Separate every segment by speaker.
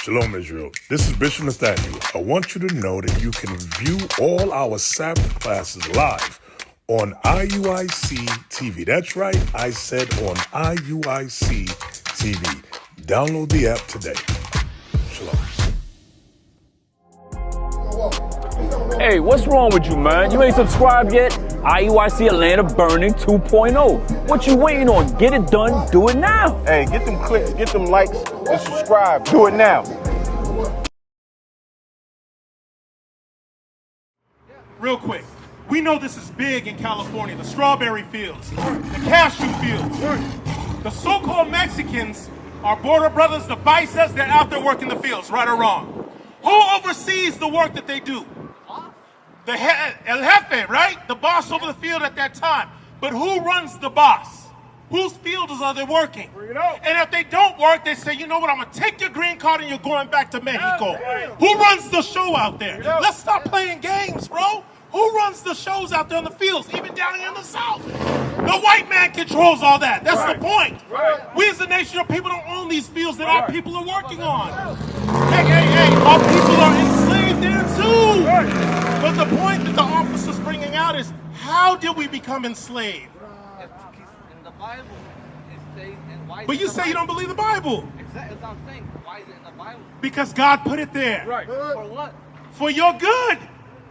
Speaker 1: Shalom, Israel. This is Bishop Nathaniel. I want you to know that you can view all our Sabbath classes live on IUIC TV. That's right, I said on IUIC TV. Download the app today. Shalom.
Speaker 2: Hey, what's wrong with you, man? You ain't subscribed yet? IUIC Atlanta Burning 2.0. What you waiting on? Get it done. Do it now.
Speaker 3: Hey, get them clicks, get them likes, and subscribe. Do it now.
Speaker 4: Real quick, we know this is big in California. The strawberry fields, the cashew fields. The so-called Mexicans, our border brothers, the paisas, they're out there working the fields, right or wrong. Who oversees the work that they do? The El Jefe, right? The boss over the field at that time. But who runs the boss? Whose fields are they working? And if they don't work, they say, you know what, I'm going to take your green card and you're going back to Mexico. Who runs the show out there? Let's stop playing games, bro. Who runs the shows out there in the fields, even down here in the South? The white man controls all that. That's the point. We as a nation of people don't own these fields that our people are working on. Hey, our people are enslaved there too. But the point that the officer's bringing out is, how did we become enslaved?
Speaker 5: In the Bible, it says, and why?
Speaker 4: But you say you don't believe the Bible.
Speaker 5: Exactly, that's what I'm saying. Why is it in the Bible?
Speaker 4: Because God put it there.
Speaker 5: Right. For what?
Speaker 4: For your good.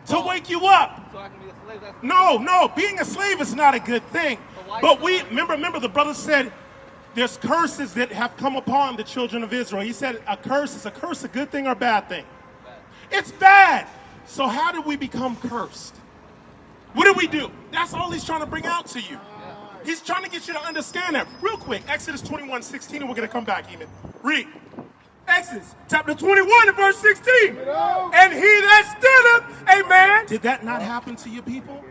Speaker 4: To wake you up.
Speaker 5: So I can be a slave? That's
Speaker 4: No, being a slave is not a good thing. But we, remember the brother said, there's curses that have come upon the children of Israel. He said a curse a good thing or a bad thing?
Speaker 5: bad.
Speaker 4: It's bad. So how did we become cursed? What did we do? That's all he's trying to bring out to you. He's trying to get you to understand that. Real quick, Exodus 21:16, and we're going to come back even. Read. Exodus chapter 21 and verse 16. And he that stood up, amen. Did that not happen to your people?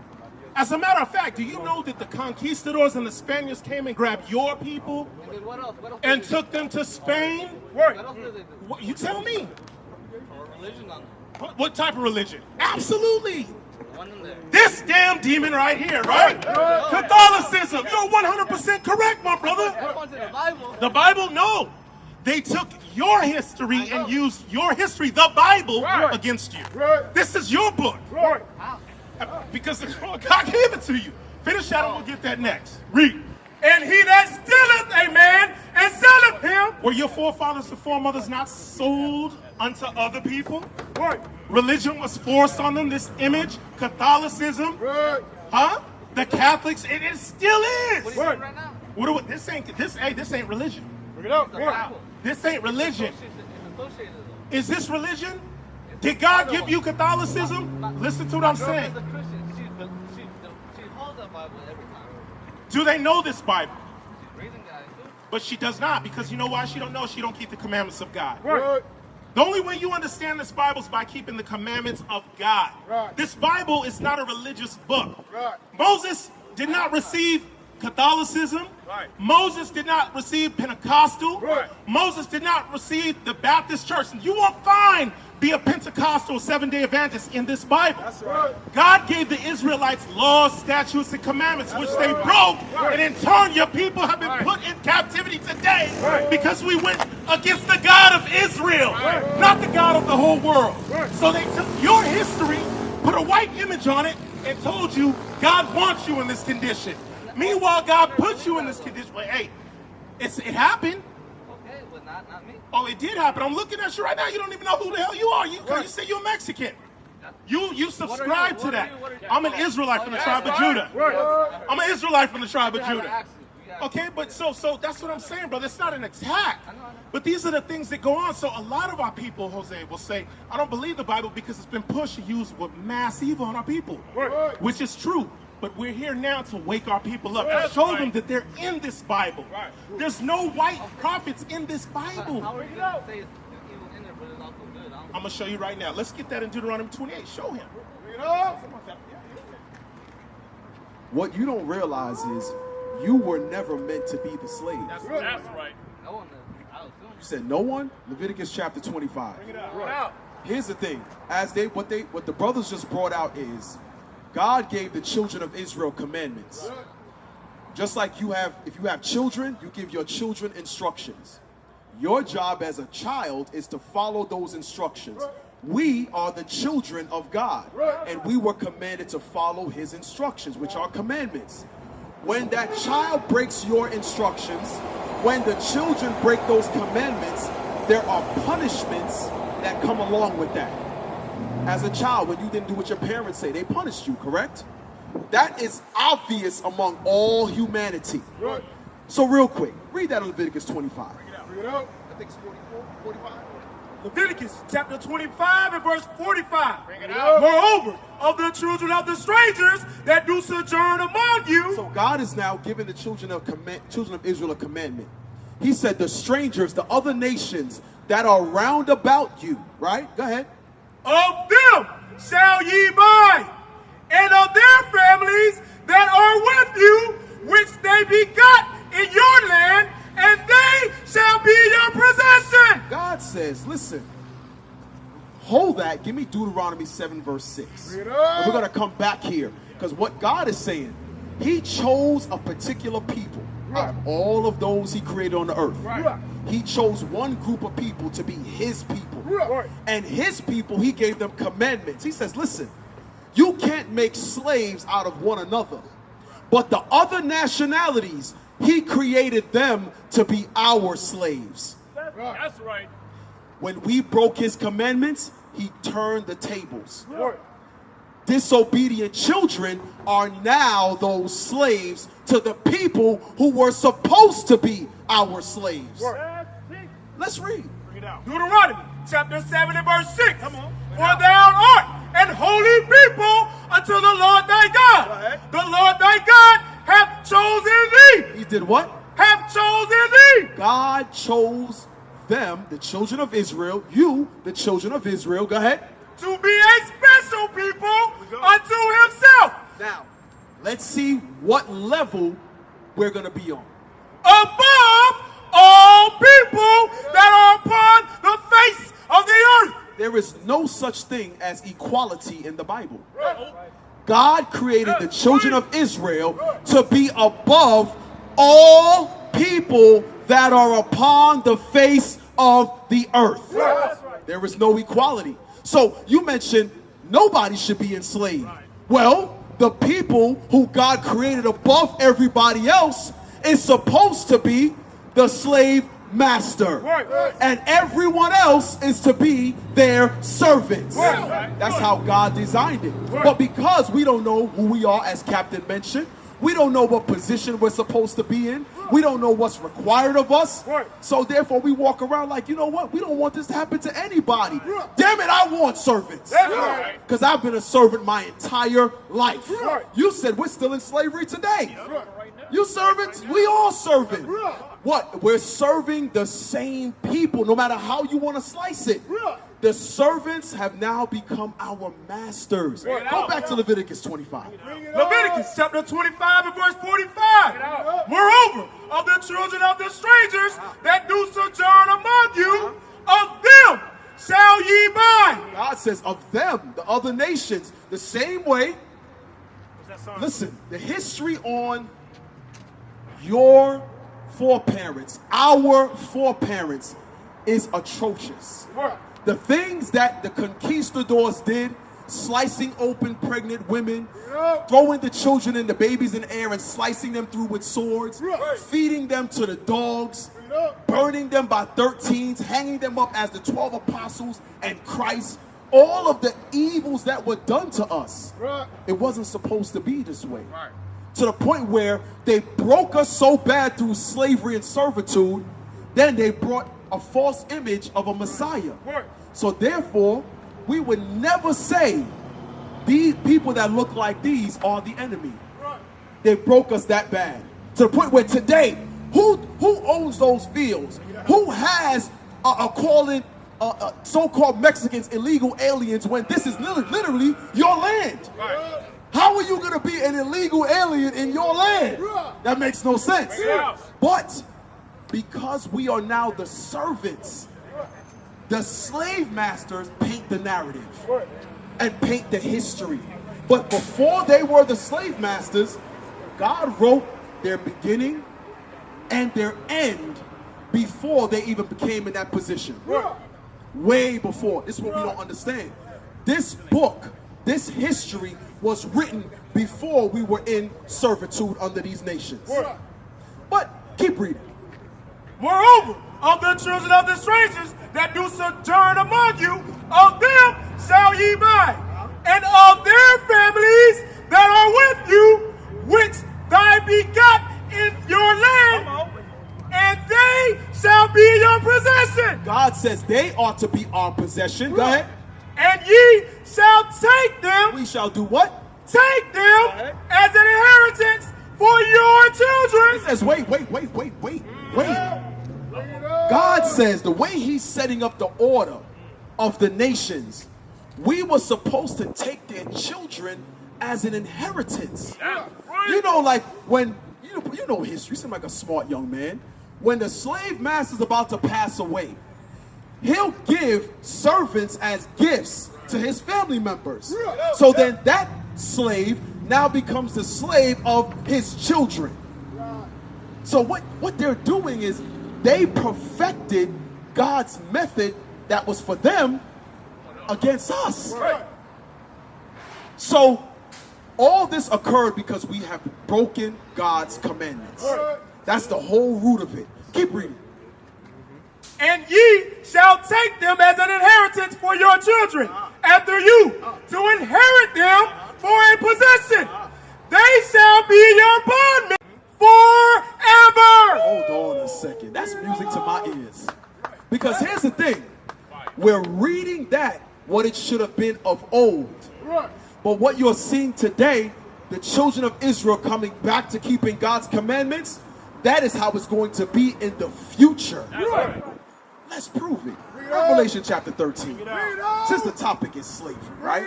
Speaker 4: As a matter of fact, do you know that the conquistadors and the Spaniards came and grabbed your people
Speaker 5: And then what else? What else
Speaker 4: and
Speaker 5: did they
Speaker 4: took them to Spain?
Speaker 5: do? What else did they do?
Speaker 4: What, you tell me.
Speaker 5: Or religion on them.
Speaker 4: What type of religion? Absolutely.
Speaker 5: One in there.
Speaker 4: This damn demon right here, right? Catholicism. You're 100% correct, my brother.
Speaker 5: That one's in the Bible.
Speaker 4: The Bible, no. They took your history and used your history, the Bible, against you. This is your book.
Speaker 5: How?
Speaker 4: Because God gave it to you. Finish that and we'll get that next. Read. And he that stealeth, amen, and selleth him. Were your forefathers and foremothers not sold unto other people? Religion was forced on them, this image, Catholicism. Huh? The Catholics, it still is.
Speaker 5: What are you saying right now?
Speaker 4: This ain't religion.
Speaker 5: The Bible.
Speaker 4: This ain't religion.
Speaker 5: It's associated though.
Speaker 4: Is this religion? Did God give you Catholicism? Listen to what I'm saying.
Speaker 5: She's a Christian. She holds the Bible every time.
Speaker 4: Do they know this Bible?
Speaker 5: She's raising guys too.
Speaker 4: But she does not, because you know why she don't know? She don't keep the commandments of God. The only way you understand this Bible is by keeping the commandments of God. This Bible is not a religious book. Moses did not receive Catholicism. Moses did not receive Pentecostal. Moses did not receive the Baptist church. You won't find be a Pentecostal Seventh-day Adventist in this Bible. God gave the Israelites laws, statutes, and commandments, which they broke, and in turn your people have been put in captivity today because we went against the God of Israel, not the God of the whole world. So they took your history, put a white image on it, and told you God wants you in this condition. Meanwhile, God put you in this condition. Well, hey, it happened.
Speaker 5: Okay, but not me.
Speaker 4: Oh, it did happen. I'm looking at you right now. You don't even know who the hell you are. You say you're Mexican. You subscribe to that. I'm an Israelite from the tribe of Judah. I'm an Israelite from the tribe of Judah. Okay, but so that's what I'm saying, brother. It's not an attack. But these are the things that go on. So a lot of our people, Jose, will say, I don't believe the Bible because it's been pushed and used with mass evil on our people, which is true. But we're here now to wake our people up, to show them that they're in this Bible. There's no white prophets in this Bible.
Speaker 5: How are you going to say it's evil in there, but it's also good?
Speaker 4: I'm going to show you right now. Let's get that in Deuteronomy 28. Show him.
Speaker 6: What you don't realize is you were never meant to be the slave.
Speaker 4: That's right.
Speaker 5: No one knows. I assume.
Speaker 6: You said no one? Leviticus chapter 25. Here's the thing. What the brothers just brought out is God gave the children of Israel commandments. Just like if you have children, you give your children instructions. Your job as a child is to follow those instructions. We are the children of God, and we were commanded to follow his instructions, which are commandments. When that child breaks your instructions, when the children break those commandments, there are punishments that come along with that. As a child, when you didn't do what your parents say, they punished you, correct? That is obvious among all humanity. So real quick, read that in Leviticus 25.
Speaker 3: Bring it out. I think it's 44, 45.
Speaker 4: Leviticus chapter 25 and verse 45.
Speaker 3: Bring it out.
Speaker 4: Moreover, of the children of the strangers that do sojourn among you.
Speaker 6: So God is now giving the children of Israel a commandment. He said the strangers, the other nations that are round about you, right? Go ahead.
Speaker 4: Of them shall ye buy, and of their families that are with you, which they begot in your land, and they shall be your possession.
Speaker 6: God says, listen, hold that. Give me Deuteronomy 7 verse 6. And we're going to come back here. Because what God is saying, he chose a particular people out of all of those he created on the earth. He chose one group of people to be his people. And his people, he gave them commandments. He says, listen, you can't make slaves out of one another. But the other nationalities, he created them to be our slaves.
Speaker 4: That's right.
Speaker 6: When we broke his commandments, he turned the tables. Disobedient children are now those slaves to the people who were supposed to be our slaves. Let's read.
Speaker 4: Deuteronomy chapter 7 and verse 6. Come on. For thou art an holy people unto the Lord thy God. The Lord thy God hath chosen thee.
Speaker 6: He did what?
Speaker 4: Hath chosen thee.
Speaker 6: God chose them, the children of Israel, you, the children of Israel, go ahead,
Speaker 4: to be a special people unto himself.
Speaker 6: Now, let's see what level we're going to be on.
Speaker 4: Above all people that are upon the face of the earth.
Speaker 6: There is no such thing as equality in the Bible. God created the children of Israel to be above all people that are upon the face of the earth. There is no equality. So you mentioned nobody should be enslaved. Well, the people who God created above everybody else is supposed to be the slave master. And everyone else is to be their servants. That's how God designed it. But because we don't know who we are, as Captain mentioned, we don't know what position we're supposed to be in. We don't know what's required of us. So therefore we walk around like, you know what? We don't want this to happen to anybody. Damn it, I want servants. Because I've been a servant my entire life. You said we're still in slavery today. You servants, we all serving. What? We're serving the same people, no matter how you want to slice it. The servants have now become our masters. Go back to Leviticus 25.
Speaker 4: Leviticus chapter 25 and verse 45. Moreover, of the children of the strangers that do sojourn among you, of them shall ye buy.
Speaker 6: God says of them, the other nations, the same way. Listen, the history on your foreparents, our foreparents, is atrocious. The things that the conquistadors did, slicing open pregnant women, throwing the children and the babies in the air and slicing them through with swords, feeding them to the dogs, burning them by 13s, hanging them up as the 12 apostles and Christ, all of the evils that were done to us. It wasn't supposed to be this way. To the point where they broke us so bad through slavery and servitude, then they brought a false image of a Messiah. So therefore, we would never say these people that look like these are the enemy. They broke us that bad. To the point where today, who owns those fields? Who has calling so-called Mexicans illegal aliens when this is literally your land? How are you going to be an illegal alien in your land? That makes no sense. But because we are now the servants, the slave masters paint the narrative and paint the history. But before they were the slave masters, God wrote their beginning and their end before they even became in that position. Way before. This is what we don't understand. This book, this history was written before we were in servitude under these nations. But keep reading.
Speaker 4: Moreover, of the children of the strangers that do sojourn among you, of them shall ye buy, and of their families that are with you, which thy begot in your land, and they shall be your possession.
Speaker 6: God says they ought to be our possession. Go ahead.
Speaker 4: And ye shall take them.
Speaker 6: We shall do what?
Speaker 4: Take them as an inheritance for your children.
Speaker 6: He says, wait. God says the way he's setting up the order of the nations, we were supposed to take their children as an inheritance. You know, like when, you know history, you seem like a smart young man. When the slave master's about to pass away, he'll give servants as gifts to his family members. So then that slave now becomes the slave of his children. So what they're doing is they perfected God's method that was for them against us. So all this occurred because we have broken God's commandments. That's the whole root of it. Keep reading.
Speaker 4: And ye shall take them as an inheritance for your children after you, to inherit them for a possession. They shall be your bondmen forever.
Speaker 6: Hold on a second. That's music to my ears. Because here's the thing. We're reading that, what it should have been of old. But what you're seeing today, the children of Israel coming back to keeping God's commandments, that is how it's going to be in the future. Let's prove it. Revelation chapter 13. Since the topic is slavery, right?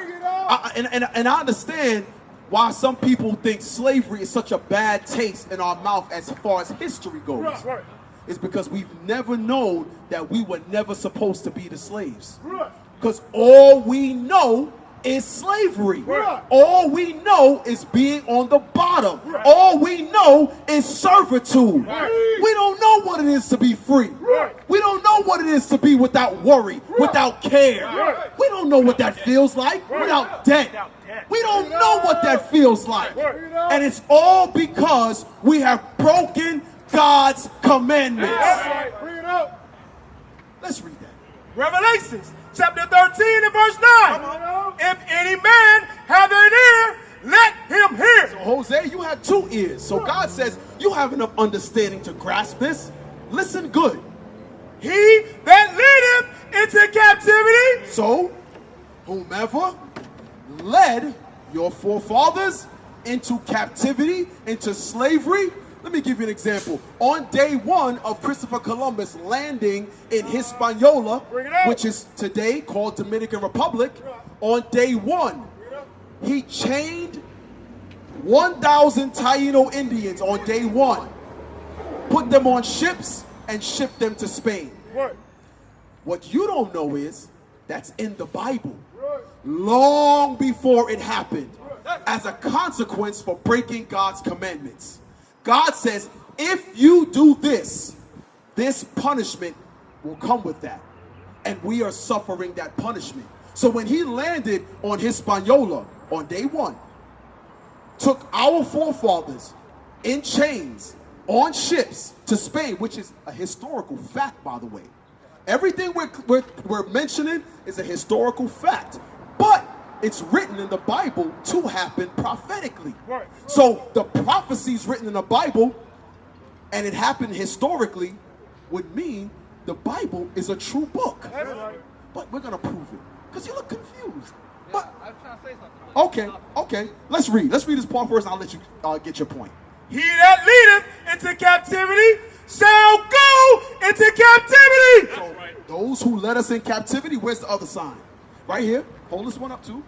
Speaker 6: And I understand why some people think slavery is such a bad taste in our mouth as far as history goes. It's because we've never known that we were never supposed to be the slaves. Because all we know is slavery. All we know is being on the bottom. All we know is servitude. We don't know what it is to be free. We don't know what it is to be without worry, without care. We don't know what that feels like without debt. We don't know what that feels like. And it's all because we have broken God's commandments. Let's read that.
Speaker 4: Revelations chapter 13 and verse 9. If any man have an ear, let him hear.
Speaker 6: So Jose, you have 2 ears. So God says you have enough understanding to grasp this. Listen good.
Speaker 4: He that leadeth into captivity.
Speaker 6: So whomever led your forefathers into captivity, into slavery. Let me give you an example. On day 1 of Christopher Columbus landing in Hispaniola, which is today called Dominican Republic, on day 1, he chained 1,000 Taino Indians on day 1, put them on ships, and shipped them to Spain. What you don't know is that's in the Bible. Long before it happened, as a consequence for breaking God's commandments. God says, if you do this, this punishment will come with that. And we are suffering that punishment. So when he landed on Hispaniola on day 1, took our forefathers in chains on ships to Spain, which is a historical fact, by the way. Everything we're mentioning is a historical fact. But it's written in the Bible to happen prophetically. So the prophecies written in the Bible, and it happened historically, would mean the Bible is a true book. But we're going to prove it. Because you look confused. But,
Speaker 5: I'm trying to say something.
Speaker 6: Okay. Let's read this part first, and I'll let you get your point.
Speaker 4: He that leadeth into captivity shall go into captivity.
Speaker 6: So those who led us in captivity, where's the other sign? Right here. Hold this one up too.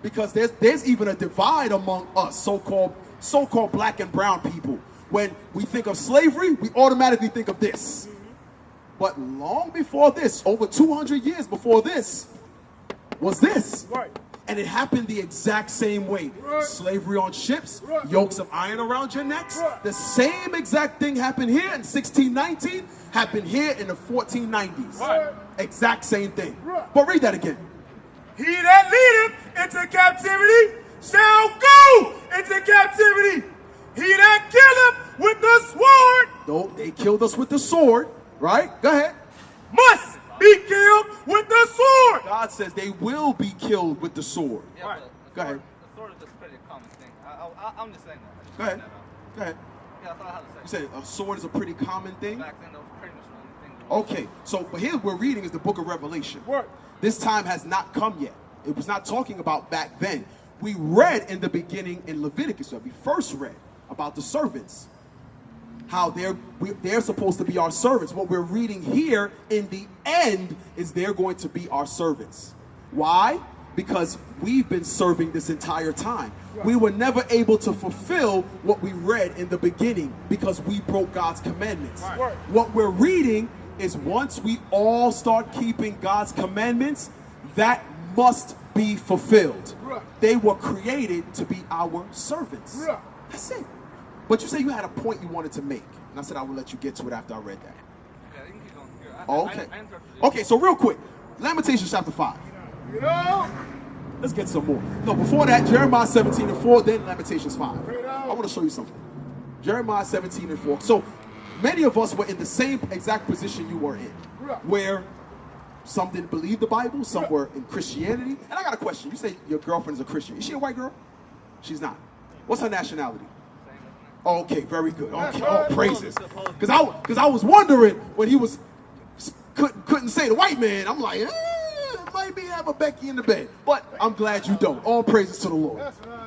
Speaker 6: Because there's even a divide among us, so-called black and brown people. When we think of slavery, we automatically think of this. But long before this, over 200 years before this, was this. And it happened the exact same way. Slavery on ships, yokes of iron around your necks. The same exact thing happened here in 1619, happened here in the 1490s. Exact same thing. But read that again.
Speaker 4: He that leadeth into captivity shall go into captivity. He that killeth with the sword.
Speaker 6: No, they killed us with the sword, right? Go ahead.
Speaker 4: Must be killed with the sword.
Speaker 6: God says they will be killed with the sword.
Speaker 5: Yeah,
Speaker 6: Go ahead.
Speaker 5: The sword is just pretty common thing. I'm just saying that.
Speaker 6: Go ahead. Go ahead.
Speaker 5: Yeah, I thought I had to say
Speaker 6: You said a sword is a pretty common thing?
Speaker 5: back then, that was pretty much the only thing.
Speaker 6: Okay, so but here we're reading is the book of Revelation. This time has not come yet. It was not talking about back then. We read in the beginning in Leviticus, we first read about the servants, how they're supposed to be our servants. What we're reading here in the end is they're going to be our servants. Why? Because we've been serving this entire time. We were never able to fulfill what we read in the beginning because we broke God's commandments. What we're reading is once we all start keeping God's commandments, that must be fulfilled. They were created to be our servants. That's it. But you say you had a point you wanted to make. And I said I would let you get to it after I read that.
Speaker 5: Yeah, you can keep going here.
Speaker 6: Okay.
Speaker 5: I interrupted you.
Speaker 6: Okay, so real quick. Lamentations chapter 5. Let's get some more. No, before that, Jeremiah 17:4, then Lamentations 5. I want to show you something. Jeremiah 17:4. So many of us were in the same exact position you were in, where some didn't believe the Bible, some were in Christianity. And I got a question. You say your girlfriend is a Christian. Is she a white girl? She's not. What's her nationality? Okay, very good. Okay, oh, praises. Because I was wondering when he was couldn't say the white man. I'm like, maybe have a Becky in the bed. But I'm glad you don't. All praises to the Lord.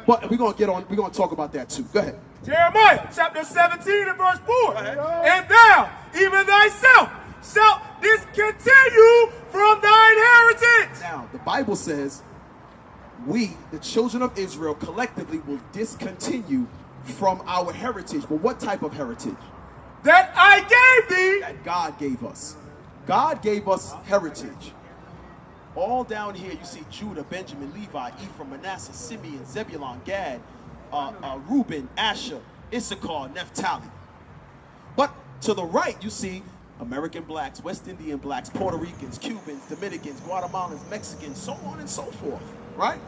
Speaker 6: But we're gonna talk about that too. Go ahead.
Speaker 4: Jeremiah chapter 17 and verse 4. And thou, even thyself, shalt discontinue from thine heritage.
Speaker 6: Now, the Bible says we, the children of Israel, collectively will discontinue from our heritage. But what type of heritage?
Speaker 4: That I gave thee.
Speaker 6: That God gave us. God gave us heritage. All down here you see Judah, Benjamin, Levi, Ephraim, Manasseh, Simeon, Zebulun, Gad, Reuben, Asher, Issachar, Naphtali. But to the right you see American blacks, West Indian blacks, Puerto Ricans, Cubans, Dominicans, Guatemalans, Mexicans, so on and so forth, right?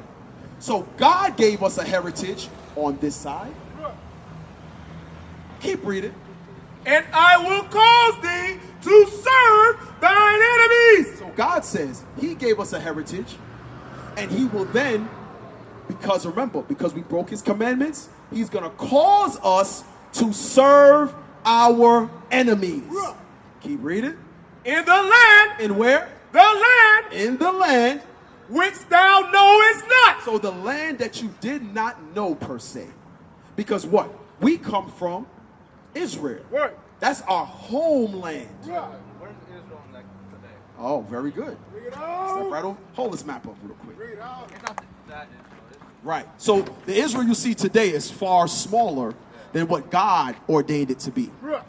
Speaker 6: So God gave us a heritage on this side. Keep reading.
Speaker 4: And I will cause thee to serve thine enemies.
Speaker 6: So God says he gave us a heritage, and he will then, because remember, because we broke his commandments, he's going to cause us to serve our enemies. Keep reading.
Speaker 4: In the land.
Speaker 6: In where?
Speaker 4: The land.
Speaker 6: In the land.
Speaker 4: Which thou knowest not.
Speaker 6: So the land that you did not know per se. Because what? We come from Israel.
Speaker 4: Right.
Speaker 6: That's our homeland.
Speaker 4: Yeah.
Speaker 5: Where's Israel in like today?
Speaker 6: Oh, very good.
Speaker 4: Read
Speaker 6: Step
Speaker 4: on.
Speaker 6: right over. Hold this map up real quick.
Speaker 4: Read on.
Speaker 5: It's not that Israel.
Speaker 6: Right. So the Israel you see today is far smaller than what God ordained it to be.
Speaker 4: Yeah.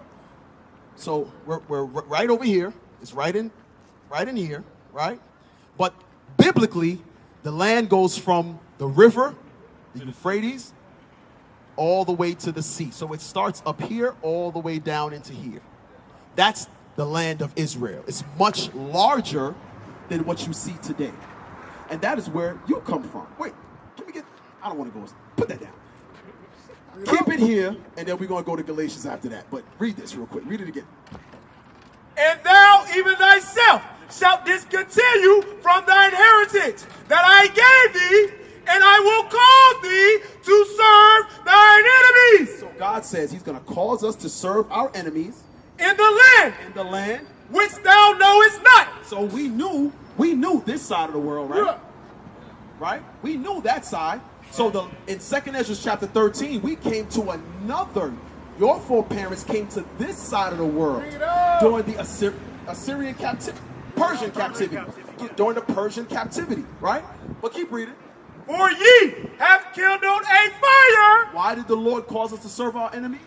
Speaker 6: So we're right over here. It's right in here, right? But biblically, the land goes from the river, the Euphrates, all the way to the sea. So it starts up here all the way down into here. That's the land of Israel. It's much larger than what you see today. And that is where you come from. Wait, I don't want to go, put that down. Keep it here, and then we're going to go to Galatians after that. But read this real quick. Read it again.
Speaker 4: And thou even thyself shalt discontinue from thine heritage that I gave thee, and I will cause thee to serve thine enemies.
Speaker 6: So God says he's going to cause us to serve our enemies.
Speaker 4: In the land. Which thou knowest not.
Speaker 6: So we knew this side of the world, right?
Speaker 4: Yeah.
Speaker 6: Right? We knew that side. So in 2nd Ezra chapter 13, we came to another. Your foreparents came to this side of the world during the Assyrian captivity, Persian captivity, during the Persian captivity, right? But keep reading.
Speaker 4: For ye have kindled a fire.
Speaker 6: Why did the Lord cause us to serve our enemies?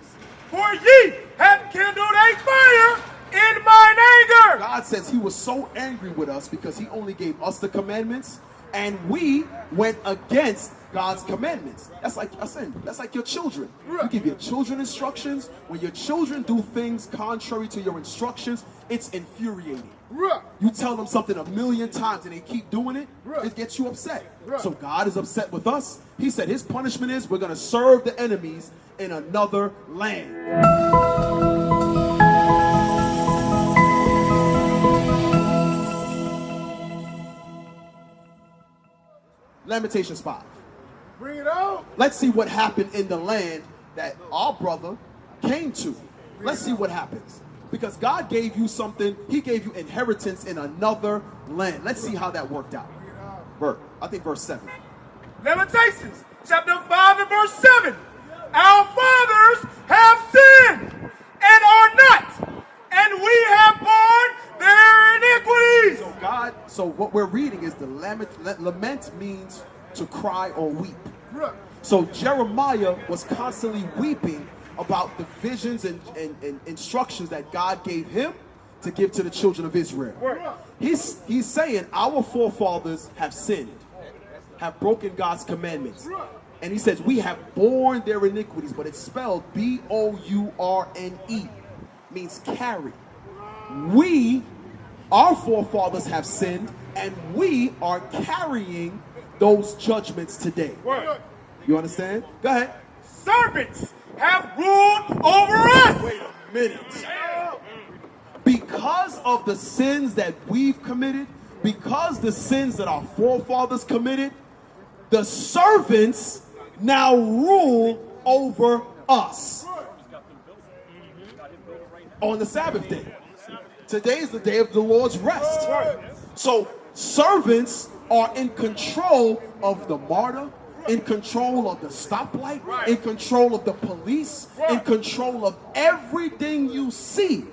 Speaker 4: For ye have kindled a fire in mine anger.
Speaker 6: God says he was so angry with us because he only gave us the commandments, And we went against God's commandments. That's like a sin. That's like your children. You give your children instructions. When your children do things contrary to your instructions, it's infuriating. You tell them something 1,000,000 times and they keep doing it, it gets you upset. So God is upset with us. He said his punishment is we're going to serve the enemies in another land. Lamentations 5.
Speaker 3: Bring it out.
Speaker 6: Let's see what happened in the land that our brother came to. Let's see what happens. Because God gave you something. He gave you inheritance in another land. Let's see how that worked out. Verse 7.
Speaker 4: Lamentations chapter 5 and verse 7. Our fathers have sinned and are not, and we have borne their iniquities.
Speaker 6: So what we're reading is the lament means to cry or weep. So Jeremiah was constantly weeping about the visions and instructions that God gave him to give to the children of Israel. He's saying our forefathers have sinned, have broken God's commandments. And he says we have borne their iniquities, but it's spelled B-O-U-R-N-E, means carry. We, our forefathers have sinned, and we are carrying those judgments today. You understand? Go ahead.
Speaker 4: Servants have ruled over us.
Speaker 6: Wait a minute. Because of the sins that we've committed, because the sins that our forefathers committed, the servants now rule over us on the Sabbath day. Today is the day of the Lord's rest. So servants are in control of the martyr, in control of the stoplight, in control of the police, in control of everything you see.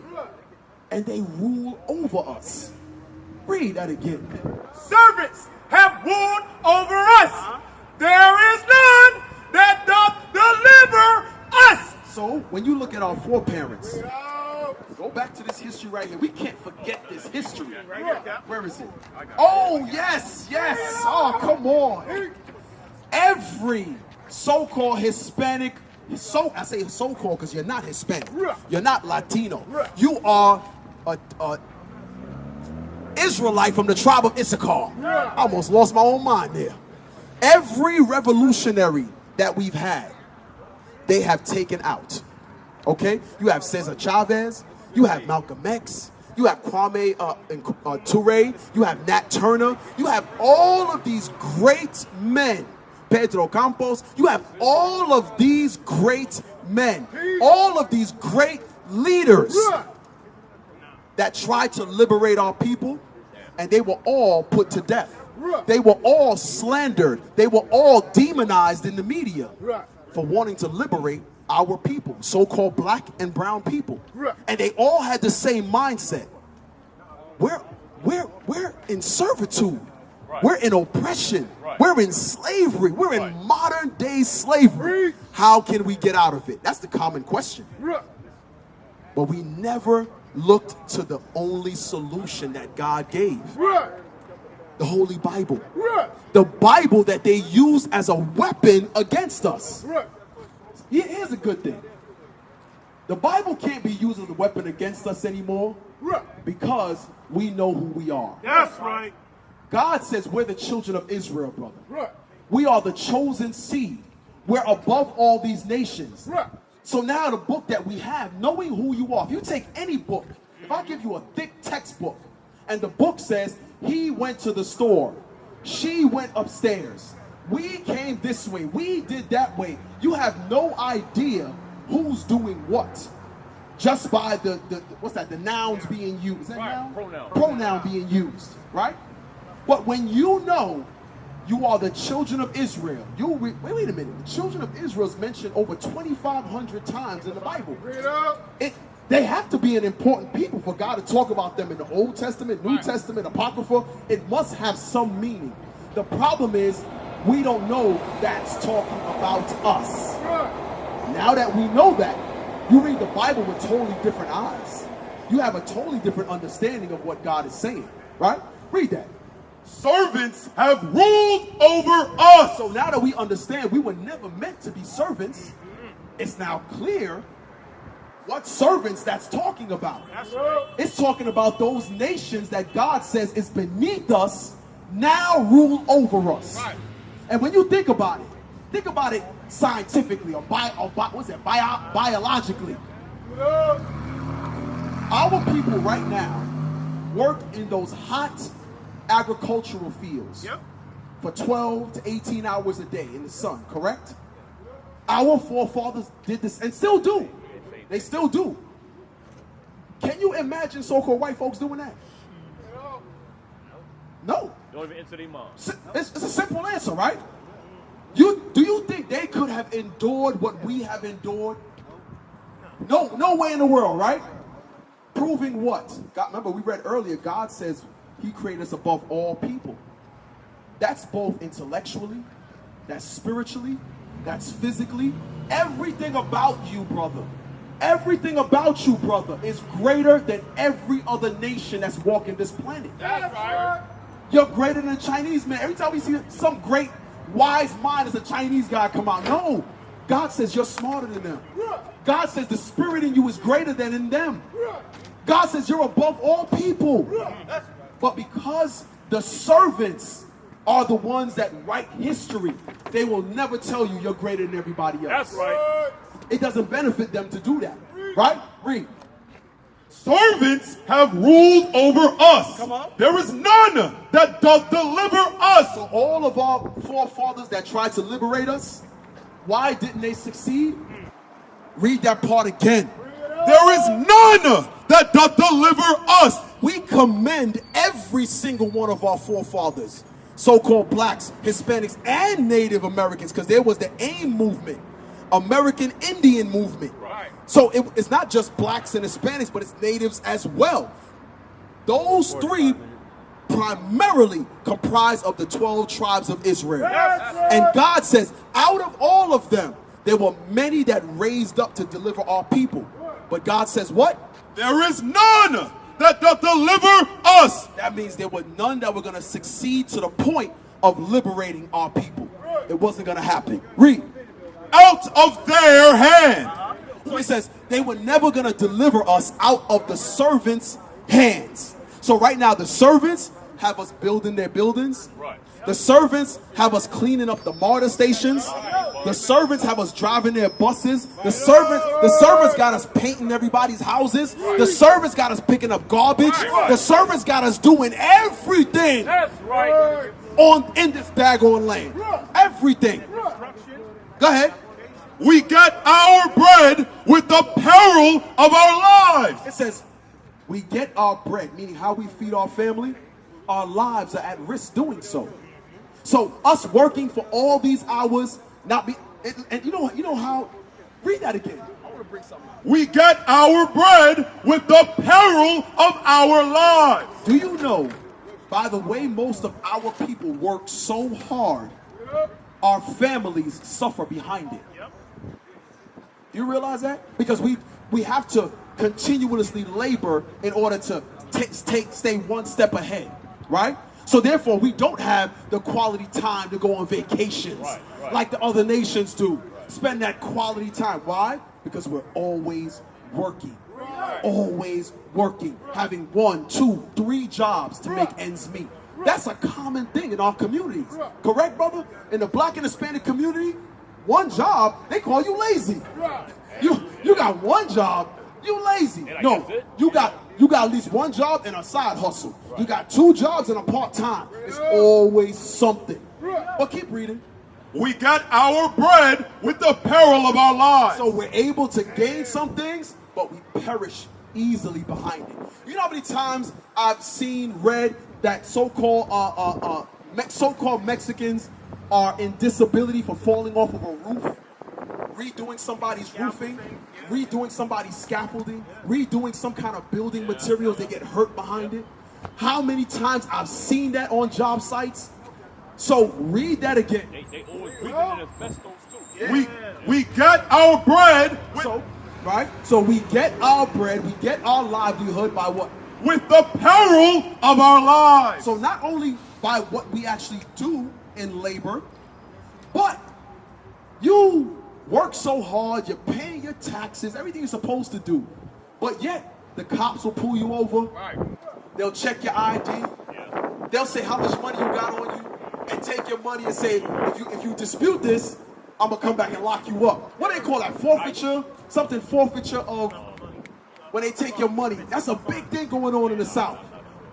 Speaker 6: And they rule over us. Read that again.
Speaker 4: Servants have ruled over us. There is none that doth deliver us.
Speaker 6: So when you look at our foreparents, go back to this history right here. We can't forget this history. Where is it? Oh, yes. Oh, come on. Every so-called Hispanic, I say so-called because you're not Hispanic. You're not Latino. You are a Israelite from the tribe of Issachar. I almost lost my own mind there. Every revolutionary that we've had, they have taken out. Okay? You have Cesar Chavez. You have Malcolm X. You have Kwame Ture. You have Nat Turner. You have all of these great men. Pedro Campos. You have all of these great men. All of these great leaders that tried to liberate our people, and they were all put to death. They were all slandered. They were all demonized in the media for wanting to liberate our people, so-called black and brown people. And they all had the same mindset. We're in servitude. We're in oppression. We're in slavery. We're in modern day slavery. How can we get out of it? That's the common question. But we never looked to the only solution that God gave. The Holy Bible. The Bible that they use as a weapon against us. Here's a good thing. The Bible can't be used as a weapon against us anymore because we know who we are.
Speaker 4: That's right.
Speaker 6: God says we're the children of Israel, brother. We are the chosen seed. We're above all these nations. So now the book that we have, knowing who you are, if you take any book, if I give you a thick textbook and the book says he went to the store, she went upstairs, we came this way, we did that way, you have no idea who's doing what just by the nouns being used. Is that noun? Pronoun being used, right? But when you know you are the children of Israel, wait a minute. The children of Israel is mentioned over 2,500 times in the Bible. They have to be an important people for God to talk about them in the Old Testament, New Testament, Apocrypha. It must have some meaning. The problem is we don't know that's talking about us. Now that we know that, you read the Bible with totally different eyes. You have a totally different understanding of what God is saying, right? Read that. servants have ruled over us. So now that we understand we were never meant to be servants, it's now clear what servants that's talking about. It's talking about those nations that God says is beneath us now rule over us. And when you think about it scientifically or biologically. Our people right now work in those hot agricultural fields for 12 to 18 hours a day in the sun, correct? Our forefathers did this and still do. They still do. Can you imagine so-called white folks doing that? No.
Speaker 2: Don't even enter their mind.
Speaker 6: It's a simple answer, right? Do you think they could have endured what we have endured? No way in the world, right? Proving what? God, remember, we read earlier, God says he created us above all people. That's both intellectually, that's spiritually, that's physically. Everything about you, brother. Everything about you, brother, is greater than every other nation that's walking this planet.
Speaker 4: That's right.
Speaker 6: You're greater than a Chinese man. Every time we see some great wise mind as a Chinese guy come out, no. God says you're smarter than them. God says the spirit in you is greater than in them. God says you're above all people. But because the servants are the ones that write history, they will never tell you you're greater than everybody else.
Speaker 2: That's right.
Speaker 6: It doesn't benefit them to do that. Right? Read. Servants have ruled over us. Come on. There is none that doth deliver us. So all of our forefathers that tried to liberate us, why didn't they succeed? Read that part again. There is none that doth deliver us. We commend every single one of our forefathers, so-called blacks, Hispanics, and Native Americans, because there was the AIM movement, American Indian movement. Right. So it's not just blacks and Hispanics, but it's natives as well. Those three primarily comprise of the 12 tribes of Israel. And God says, out of all of them, there were many that raised up to deliver our people. But God says what? There is none that doth deliver us. That means there were none that were going to succeed to the point of liberating our people. It wasn't going to happen. Read. Out of their hand. So he says they were never going to deliver us out of the servants' hands. So right now the servants have us building their buildings. The servants have us cleaning up the MARTA stations. The servants have us driving their buses. The servants got us painting everybody's houses. The servants got us picking up garbage. The servants got us doing everything.
Speaker 2: That's right.
Speaker 6: In this daggone land. Everything. Go ahead. We get our bread with the peril of our lives. It says, we get our bread, meaning how we feed our family. Our lives are at risk doing so. So us working for all these hours, and you know how, read that again. I want to bring something out. We get our bread with the peril of our lives. Do you know, by the way most of our people work so hard, our families suffer behind it. Do you realize that? Because we have to continuously labor in order to stay one step ahead, right? So therefore, we don't have the quality time to go on vacations like the other nations do. Spend that quality time. Why? Because we're always working. Always working. Having 1, 2, 3 jobs to make ends meet. That's a common thing in our communities. Correct, brother? In the black and Hispanic community, one job, they call you lazy. You got one job, you lazy. No, you got at least one job and a side hustle. You got 2 jobs and a part-time. It's always something. But keep reading. We got our bread with the peril of our lives. So we're able to gain some things, but we perish easily behind it. You know how many times I've read that so-called Mexicans are in disability for falling off of a roof, redoing somebody's roofing, redoing somebody's scaffolding, redoing some kind of building materials, they get hurt behind it. How many times I've seen that on job sites? So read that again.
Speaker 2: They always breathing in asbestos too.
Speaker 6: We get our bread. So we get our bread, we get our livelihood by what? With the peril of our lives. So not only by what we actually do in labor. But you work so hard, you're paying your taxes, everything you're supposed to do. But yet, the cops will pull you over.
Speaker 4: Right.
Speaker 6: They'll check your ID. They'll say how much money you got on you and take your money and say, if you dispute this, I'm going to come back and lock you up. What do they call that? Forfeiture? Something forfeiture of when they take your money. That's a big thing going on in the South.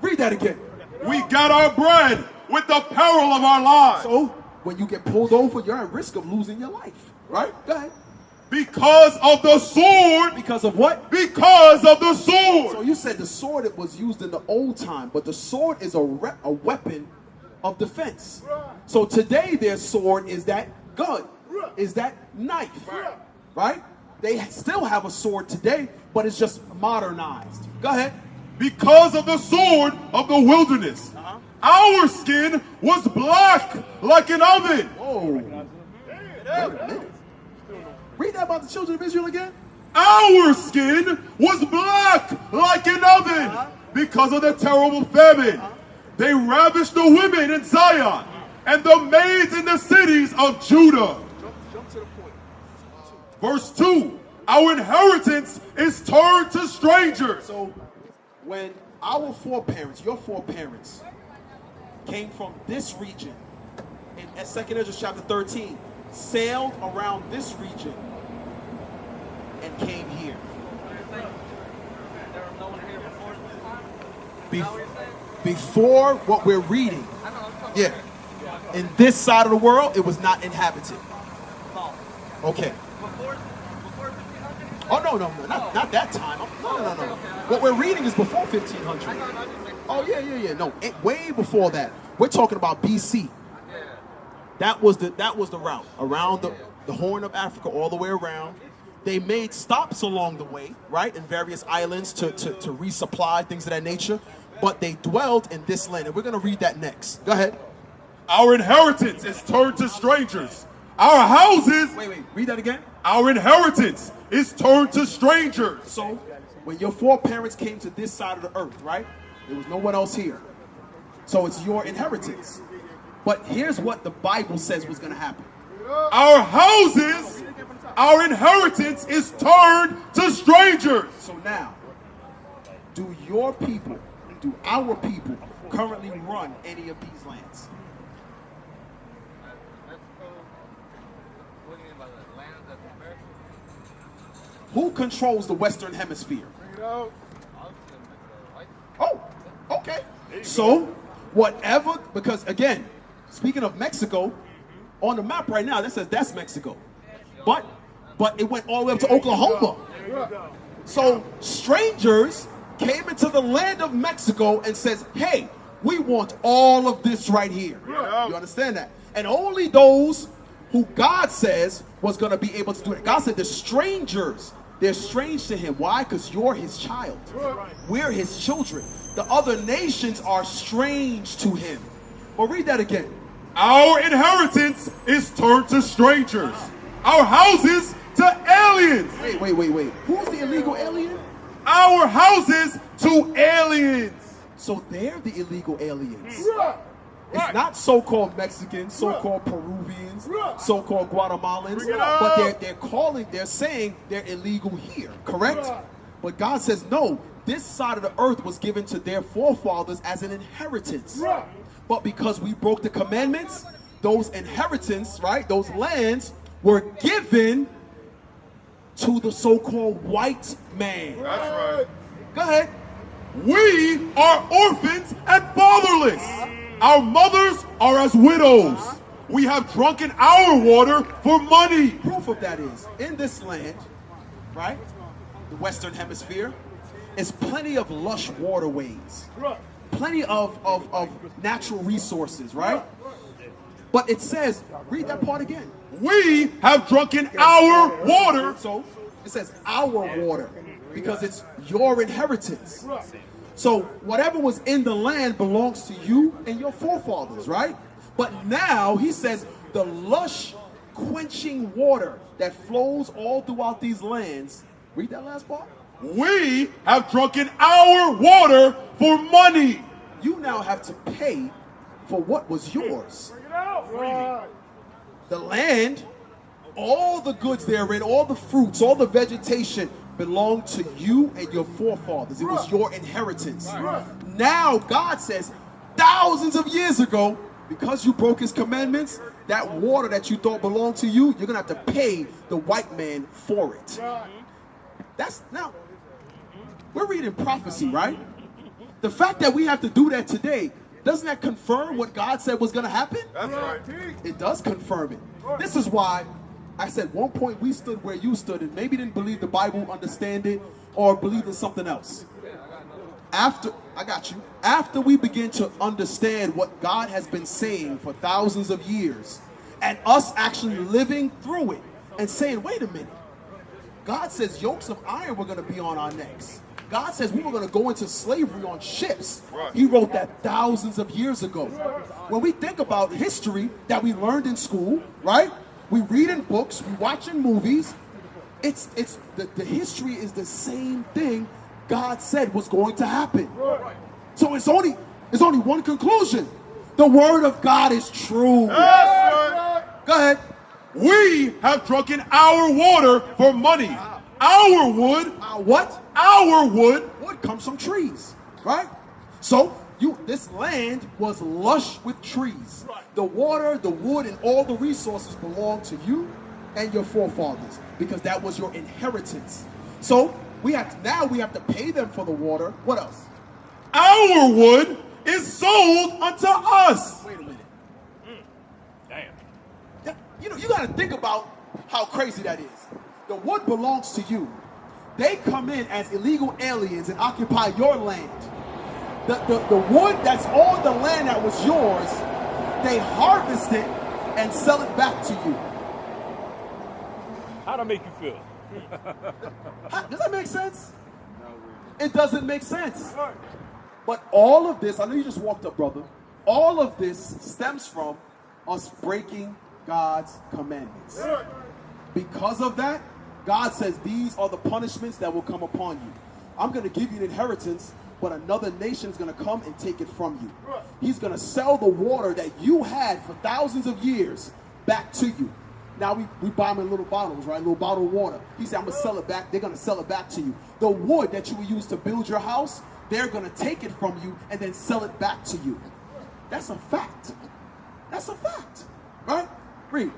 Speaker 6: Read that again.
Speaker 4: We got our bread with the peril of our lives.
Speaker 6: So, when you get pulled over, you're at risk of losing your life. Right? Go ahead.
Speaker 4: Because of the sword.
Speaker 6: Because of what?
Speaker 4: Because of the sword.
Speaker 6: So you said the sword, it was used in the old time, but the sword is a weapon of defense. So today their sword is that gun, is that knife, right? They still have a sword today, but it's just modernized. Go ahead.
Speaker 4: Because of the sword of the wilderness. Our skin was black like an oven.
Speaker 6: Whoa. Wait a minute. Read that about the children of Israel again.
Speaker 4: Our skin was black like an oven because of the terrible famine. They ravished the women in Zion and the maids in the cities of Judah.
Speaker 6: Jump to the point.
Speaker 4: Verse 2, our inheritance is turned to strangers.
Speaker 6: So when our foreparents, your foreparents, came from this region, in 2 Ezra chapter 13, sailed around this region and came here.
Speaker 5: There was no one here before this time?
Speaker 6: Be-
Speaker 5: Is that what you're saying?
Speaker 6: before what we're reading,
Speaker 5: I know, I'm talking
Speaker 6: yeah, in this side of the world, it was not inhabited.
Speaker 5: about
Speaker 6: Okay.
Speaker 5: before 1500?
Speaker 6: Oh, no, not that time. No. What we're reading is before 1500.
Speaker 5: I just make
Speaker 6: Oh, yeah. No, way before that. We're talking about BC. That was the route around the Horn of Africa, all the way around. They made stops along the way, right, in various islands to resupply, things of that nature. But they dwelled in this land, and we're going to read that next. Go ahead.
Speaker 4: Our inheritance is turned to strangers. Our houses,
Speaker 6: Wait, read that again.
Speaker 4: our inheritance is turned to strangers.
Speaker 6: So, when your foreparents came to this side of the earth, right, there was no one else here. So it's your inheritance. But here's what the Bible says was going to happen.
Speaker 4: Our houses, our inheritance is turned to strangers.
Speaker 6: So now, do your people, do our people currently run any of these lands?
Speaker 5: What do you mean by that? Land that's American?
Speaker 6: Who controls the Western Hemisphere? Oh, okay. So, whatever, because again, speaking of Mexico, on the map right now, that says that's Mexico. But it went all the way up to Oklahoma. So, strangers came into the land of Mexico and says, hey, we want all of this right here. You understand that? And only those who God says was going to be able to do it. God said the strangers, they're strange to him. Why? Because you're his child. We're his children. The other nations are strange to him. Well, read that again.
Speaker 4: Our inheritance is turned to strangers. Our houses to aliens.
Speaker 6: Wait. Who's the illegal alien?
Speaker 4: Our houses to aliens.
Speaker 6: So they're the illegal aliens. It's not so-called Mexicans, so-called Peruvians, so-called Guatemalans, but they're saying they're illegal here, correct? But God says, no, this side of the earth was given to their forefathers as an inheritance. But because we broke the commandments, those inheritance, right, those lands were given to the so-called white man.
Speaker 4: That's right.
Speaker 6: Go ahead.
Speaker 4: We are orphans and fatherless. Our mothers are as widows. We have drunken our water for money.
Speaker 6: Proof of that is, in this land, right, the Western Hemisphere, is plenty of lush waterways, plenty of natural resources, right? But it says, read that part again.
Speaker 4: We have drunken our water.
Speaker 6: So it says our water because it's your inheritance. So whatever was in the land belongs to you and your forefathers, right? But now he says the lush, quenching water that flows all throughout these lands. Read that last part.
Speaker 4: We have drunken our water for money.
Speaker 6: You now have to pay for what was yours. The land, all the goods therein, all the fruits, all the vegetation belonged to you and your forefathers. It was your inheritance. Now God says, thousands of years ago, because you broke his commandments, that water that you thought belonged to you, you're going to have to pay the white man for it. Now, we're reading prophecy, right? The fact that we have to do that today, doesn't that confirm what God said was going to happen?
Speaker 3: That's right.
Speaker 6: It does confirm it. This is why I said one point we stood where you stood and maybe didn't believe the Bible, understand it, or believed in something else. After we begin to understand what God has been saying for thousands of years, and us actually living through it and saying, wait a minute, God says yokes of iron were going to be on our necks. God says we were going to go into slavery on ships. He wrote that thousands of years ago. When we think about history that we learned in school, right? We read in books, we watch in movies. The history is the same thing God said was going to happen. So it's only one conclusion. The word of God is true. Go ahead.
Speaker 3: We have drunken our water for money. Our wood.
Speaker 6: What?
Speaker 3: Our wood.
Speaker 6: Wood comes from trees, right? So this land was lush with trees. The water, the wood, and all the resources belong to you and your forefathers because that was your inheritance. So we have to pay them for the water. What else?
Speaker 3: Our wood is sold unto us.
Speaker 6: Wait a minute.
Speaker 2: Damn.
Speaker 6: You got to think about how crazy that is. The wood belongs to you. They come in as illegal aliens and occupy your land. The wood that's on the land that was yours, they harvest it and sell it back to you.
Speaker 2: How'd that make you feel?
Speaker 6: Does that make sense? It doesn't make sense. But all of this, I know you just walked up, brother. All of this stems from us breaking God's commandments. Because of that, God says these are the punishments that will come upon you. I'm going to give you an inheritance, but another nation is going to come and take it from you. He's going to sell the water that you had for thousands of years back to you. Now we buy them in little bottles, right? Little bottle of water. He said, I'm going to sell it back. They're going to sell it back to you. The wood that you will use to build your house, they're going to take it from you and then sell it back to you. That's a fact. That's a fact. Right? Read.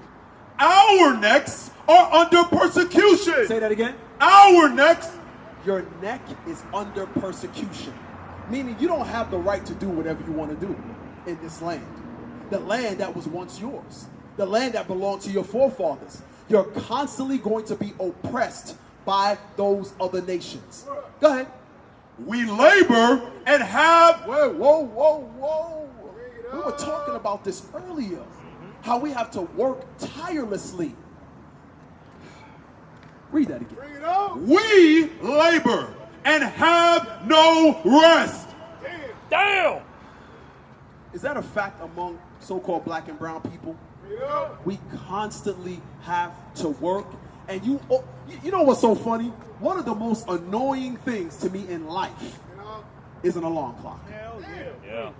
Speaker 3: Our necks are under persecution.
Speaker 6: Say that again.
Speaker 3: Our necks.
Speaker 6: Your neck is under persecution. Meaning you don't have the right to do whatever you want to do in this land. The land that was once yours. The land that belonged to your forefathers. You're constantly going to be oppressed by those other nations. Go ahead.
Speaker 3: We labor and have.
Speaker 6: Whoa. We were talking about this earlier. How we have to work tirelessly. Read that again.
Speaker 3: We labor and have no rest.
Speaker 2: Damn!
Speaker 6: Is that a fact among so-called black and brown people? We constantly have to work. And you know what's so funny? One of the most annoying things to me in life is an alarm clock.
Speaker 2: Yeah.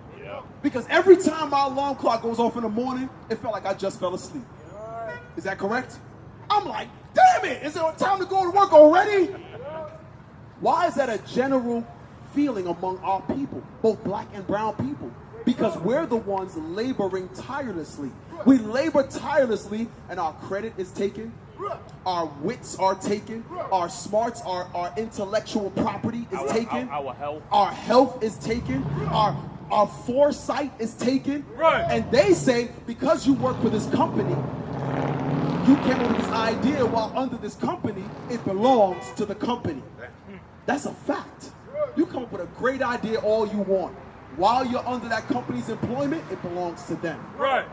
Speaker 6: Because every time my alarm clock goes off in the morning, it felt like I just fell asleep. Is that correct? I'm like, damn it, is it time to go to work already? Why is that a general feeling among our people, both black and brown people? Because we're the ones laboring tirelessly. We labor tirelessly and our credit is taken. Our wits are taken. Our smarts, our intellectual property is taken.
Speaker 2: Our health.
Speaker 6: Our health is taken. Our foresight is taken.
Speaker 3: Right.
Speaker 6: And they say, because you work for this company, you came up with this idea while under this company, it belongs to the company. That's a fact. You come up with a great idea all you want. While you're under that company's employment, it belongs to them.
Speaker 3: Right.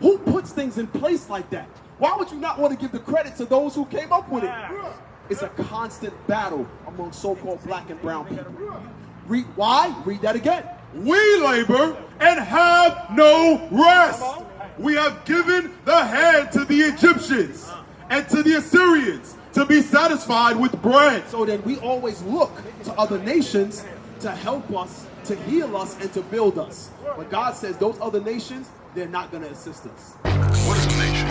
Speaker 6: Who puts things in place like that? Why would you not want to give the credit to those who came up with it? It's a constant battle among so-called black and brown people. Why? Read that again.
Speaker 3: We labor and have no rest. We have given the hand to the Egyptians and to the Assyrians to be satisfied with bread.
Speaker 6: So then we always look to other nations to help us to heal us and to build us. But God says those other nations, they're not going to assist us.
Speaker 1: What is a nation?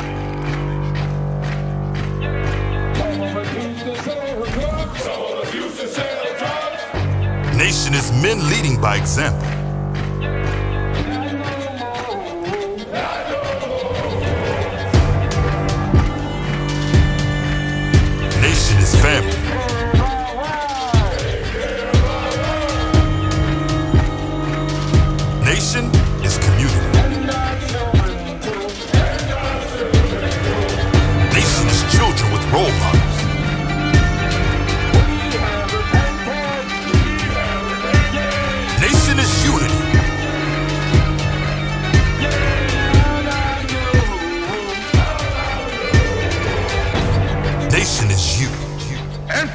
Speaker 7: Nation is men leading by example. Nation is family. Nation is community. Nation is children with role models. Nation is unity. Nation is you.
Speaker 1: And